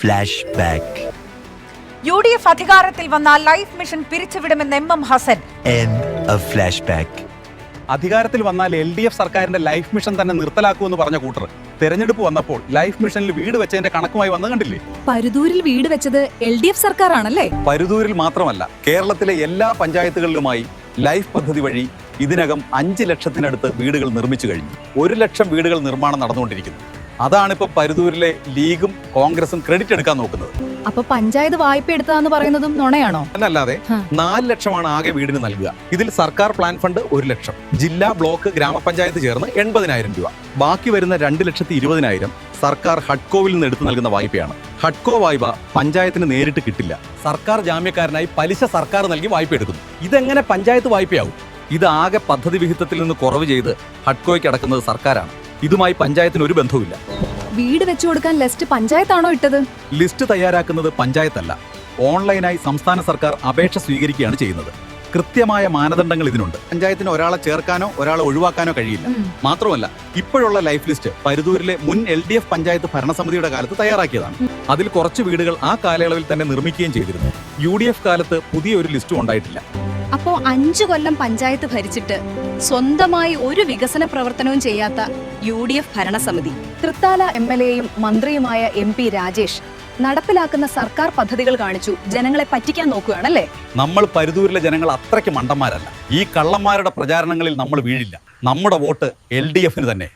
flashback. UDF അധികാരത്തിൽ വന്നാൽ life mission പിരിച്ചുവിടുമെന്ന് MM Hasan. And a flashback. അധികാരത്തിൽ വന്നാൽ LDF സർക്കാരിന്റെ ലൈഫ് മിഷൻ തന്നെ നിർത്തലാക്കുമെന്ന് പറഞ്ഞ കൂട്ടർ തെരഞ്ഞെടുപ്പ് വന്നപ്പോൾ ലൈഫ് മിഷനിൽ വീട് വെച്ചതിന്റെ കണക്കുമായി വന്നു കണ്ടില്ലേ? പരുതൂരിൽ വീട് വെച്ചത് LDF സർക്കാരാണല്ലേ? പരുതൂരിൽ മാത്രമല്ല, കേരളത്തിലെ എല്ലാ പഞ്ചായത്തുകളിലുമായി ലൈഫ് പദ്ധതി വഴി ഇതിനകം 5 ലക്ഷത്തിനടുത്ത് വീടുകൾ നിർമ്മിച്ചു കഴിഞ്ഞു. 1 ലക്ഷം വീടുകൾ നിർമ്മാണം നടന്നുകൊണ്ടിരിക്കുന്നു. അതാണിപ്പോ പരുതൂരിലെ ലീഗും കോൺഗ്രസും ക്രെഡിറ്റ് എടുക്കാൻ നോക്കുന്നത്. അപ്പൊ പഞ്ചായത്ത് വായ്പ എടുത്തതാന്ന് പറയുന്നതും നുണയാണോ? അല്ലാതെ 4 ലക്ഷമാണ് ആകെ വീടിന് നൽകുക. ഇതിൽ സർക്കാർ പ്ലാൻ ഫണ്ട് 1 ലക്ഷം, ജില്ലാ ബ്ലോക്ക് ഗ്രാമപഞ്ചായത്ത് ചേർന്ന് 80,000 രൂപ. ബാക്കി വരുന്ന 2,20,000 സർക്കാർ ഹഡ്കോവിൽ നിന്ന് എടുത്തു നൽകുന്ന വായ്പയാണ്. ഹഡ്കോ വായ്പ പഞ്ചായത്തിന് നേരിട്ട് കിട്ടില്ല. സർക്കാർ ജാമ്യക്കാരനായി പലിശ സർക്കാർ നൽകി വായ്പ എടുക്കുന്നു. ഇതെങ്ങനെ പഞ്ചായത്ത് വായ്പയാവും? ഇത് ആകെ പദ്ധതി വിഹിതത്തിൽ നിന്ന് കുറവ് ചെയ്ത് ഹഡ്കോയ്ക്ക് അടക്കുന്നത് സർക്കാരാണ്. ഇതുമായി പഞ്ചായത്തിന് ഒരു ബന്ധവുമില്ല. വീട് വെച്ചു കൊടുക്കാൻ ലിസ്റ്റ് പഞ്ചായത്താണോ ഇട്ടത്? ലിസ്റ്റ് തയ്യാറാക്കുന്നത് പഞ്ചായത്തല്ല, ഓൺലൈനായി സംസ്ഥാന സർക്കാർ അപേക്ഷ സ്വീകരിക്കുകയാണ് ചെയ്യുന്നത്. കൃത്യമായ മാനദണ്ഡങ്ങൾ ഇതിനുണ്ട്. പഞ്ചായത്തിന് ഒരാളെ ചേർക്കാനോ ഒരാളെ ഒഴിവാക്കാനോ കഴിയില്ല. മാത്രമല്ല, ഇപ്പോഴുള്ള ലൈഫ് ലിസ്റ്റ് പരുതൂരിലെ മുൻ LDF പഞ്ചായത്ത് ഭരണസമിതിയുടെ കാലത്ത് തയ്യാറാക്കിയതാണ്. അതിൽ കുറച്ച് വീടുകൾ ആ കാലയളവിൽ തന്നെ നിർമ്മിക്കുകയും ചെയ്തിരുന്നു. UDF കാലത്ത് പുതിയൊരു ലിസ്റ്റും ഉണ്ടായിട്ടില്ല. അപ്പോ 5 കൊല്ലം പഞ്ചായത്ത് ഭരിച്ചിട്ട് സ്വന്തമായി ഒരു വികസന പ്രവർത്തനവും ചെയ്യാത്ത UDF ഭരണസമിതി, തൃത്താല MLAയും മന്ത്രിയുമായ MP രാജേഷ് നടപ്പിലാക്കുന്ന സർക്കാർ പദ്ധതികൾ കാണിച്ചു ജനങ്ങളെ പറ്റിക്കാൻ നോക്കുകയാണല്ലേ? നമ്മൾ പരുതൂരിലെ ജനങ്ങൾ അത്രയ്ക്ക് മണ്ടന്മാരല്ല. ഈ കള്ളന്മാരുടെ പ്രചാരണങ്ങളിൽ നമ്മൾ വീഴില്ല. നമ്മുടെ വോട്ട് LDFന് തന്നെ.